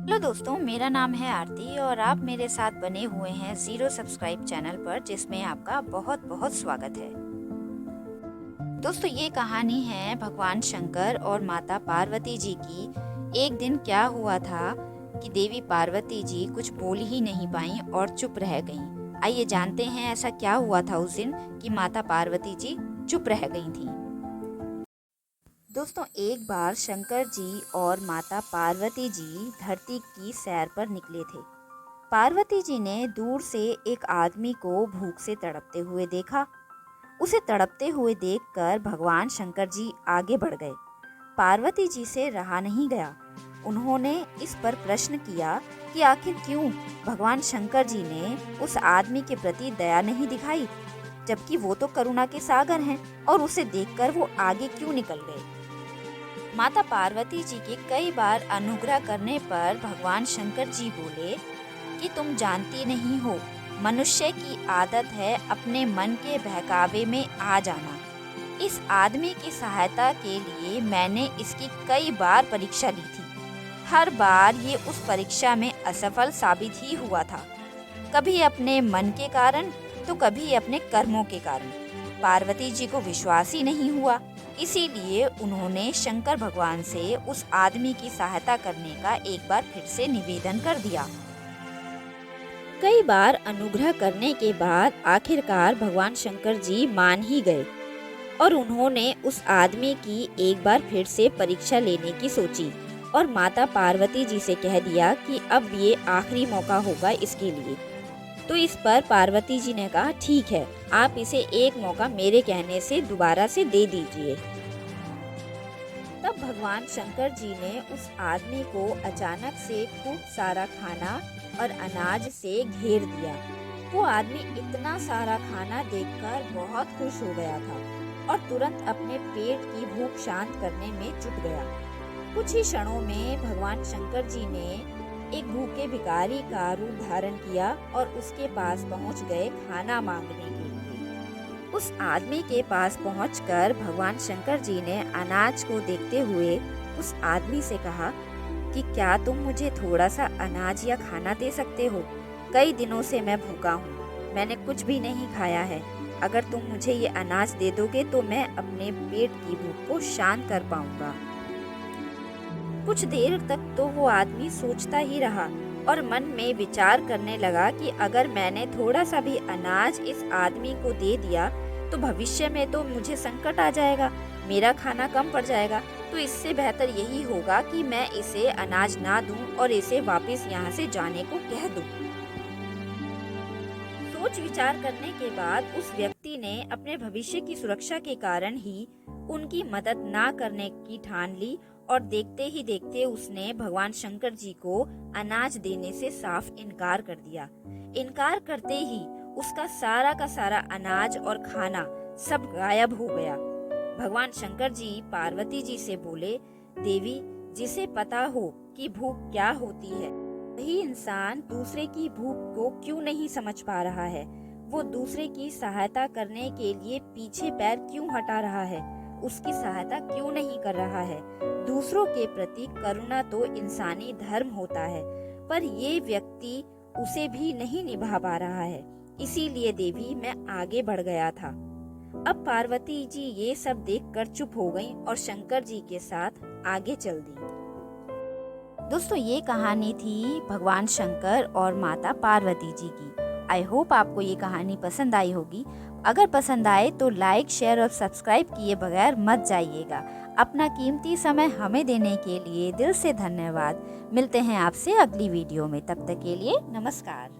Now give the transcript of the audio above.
Hello दोस्तों, मेरा नाम है आरती और आप मेरे साथ बने हुए हैं ज़ीरो सब्सक्राइब चैनल पर, जिसमें आपका बहुत बहुत स्वागत है। दोस्तों, ये कहानी है भगवान शंकर और माता पार्वती जी की। एक दिन क्या हुआ था कि देवी पार्वती जी कुछ बोल ही नहीं पाईं और चुप रह गईं। आइए जानते हैं ऐसा क्या हुआ था उस दिन कि माता पार्वती जी चुप रह गई थीं। दोस्तों, एक बार शंकर जी और माता पार्वती जी धरती की सैर पर निकले थे। पार्वती जी ने दूर से एक आदमी को भूख से तड़पते हुए देखा। उसे तड़पते हुए देखकर भगवान शंकर जी आगे बढ़ गए। पार्वती जी से रहा नहीं गया। उन्होंने इस पर प्रश्न किया कि आखिर क्यों भगवान शंकर जी ने उस आदमी के प्रति दया नहीं दिखाई, जबकि वो तो करुणा के सागर हैं, और उसे देखकर वो आगे क्यों निकल गए। माता पार्वती जी के कई बार अनुग्रह करने पर भगवान शंकर जी बोले कि तुम जानती नहीं हो, मनुष्य की आदत है अपने मन के बहकावे में आ जाना। इस आदमी की सहायता के लिए मैंने इसकी कई बार परीक्षा ली थी। हर बार ये उस परीक्षा में असफल साबित ही हुआ था, कभी अपने मन के कारण तो कभी अपने कर्मों के कारण। पार्वती जी को विश्वास ही नहीं हुआ, इसीलिए उन्होंने शंकर भगवान से उस आदमी की सहायता करने का एक बार फिर से निवेदन कर दिया। कई बार अनुग्रह करने के बाद आखिरकार भगवान शंकर जी मान ही गए और उन्होंने उस आदमी की एक बार फिर से परीक्षा लेने की सोची और माता पार्वती जी से कह दिया कि अब ये आखिरी मौका होगा इसके लिए। तो इस पर पार्वती जी ने कहा, ठीक है, आप इसे एक मौका मेरे कहने से दोबारा से दे दीजिए। तब भगवान शंकर जी ने उस आदमी को अचानक से खूब सारा खाना और अनाज से घेर दिया। वो आदमी इतना सारा खाना देखकर बहुत खुश हो गया था और तुरंत अपने पेट की भूख शांत करने में जुट गया। कुछ ही क्षणों में भगवान शंकर जी ने एक भूखे भिखारी का रूप धारण किया और उसके पास पहुंच गए खाना मांगने के लिए। उस आदमी के पास पहुंचकर भगवान शंकर जी ने अनाज को देखते हुए उस आदमी से कहा कि क्या तुम मुझे थोड़ा सा अनाज या खाना दे सकते हो? कई दिनों से मैं भूखा हूँ, मैंने कुछ भी नहीं खाया है। अगर तुम मुझे ये अनाज दे दोगे तो मैं अपने पेट की भूख को शांत कर पाऊंगा। कुछ देर तक तो वो आदमी सोचता ही रहा और मन में विचार करने लगा कि अगर मैंने थोड़ा सा भी अनाज इस आदमी को दे दिया तो भविष्य में तो मुझे संकट आ जाएगा, मेरा खाना कम पड़ जाएगा। तो इससे बेहतर यही होगा कि मैं इसे अनाज ना दूं और इसे वापस यहाँ से जाने को कह दूं। सोच विचार करने के बाद उस व्यक्ति ने अपने भविष्य की सुरक्षा के कारण ही उनकी मदद ना करने की ठान ली और देखते ही देखते उसने भगवान शंकर जी को अनाज देने से साफ इनकार कर दिया। इनकार करते ही उसका सारा का सारा अनाज और खाना सब गायब हो गया। भगवान शंकर जी पार्वती जी से बोले, देवी, जिसे पता हो कि भूख क्या होती है, वही इंसान दूसरे की भूख को क्यों नहीं समझ पा रहा है? वो दूसरे की सहायता करने के लिए पीछे पैर क्यों हटा रहा है? उसकी सहायता क्यों नहीं कर रहा है? दूसरों के प्रति करुणा तो इंसानी धर्म होता है, पर ये व्यक्ति उसे भी नहीं निभा पा रहा है। इसीलिए देवी, मैं आगे बढ़ गया था। अब पार्वती जी ये सब देखकर चुप हो गईं और शंकर जी के साथ आगे चल दी। दोस्तों, ये कहानी थी भगवान शंकर और माता पार्वती जी की। आई होप आपको ये कहानी पसंद आई होगी। अगर पसंद आए तो लाइक, शेयर और सब्सक्राइब किए बगैर मत जाइएगा। अपना कीमती समय हमें देने के लिए दिल से धन्यवाद। मिलते हैं आपसे अगली वीडियो में, तब तक के लिए नमस्कार।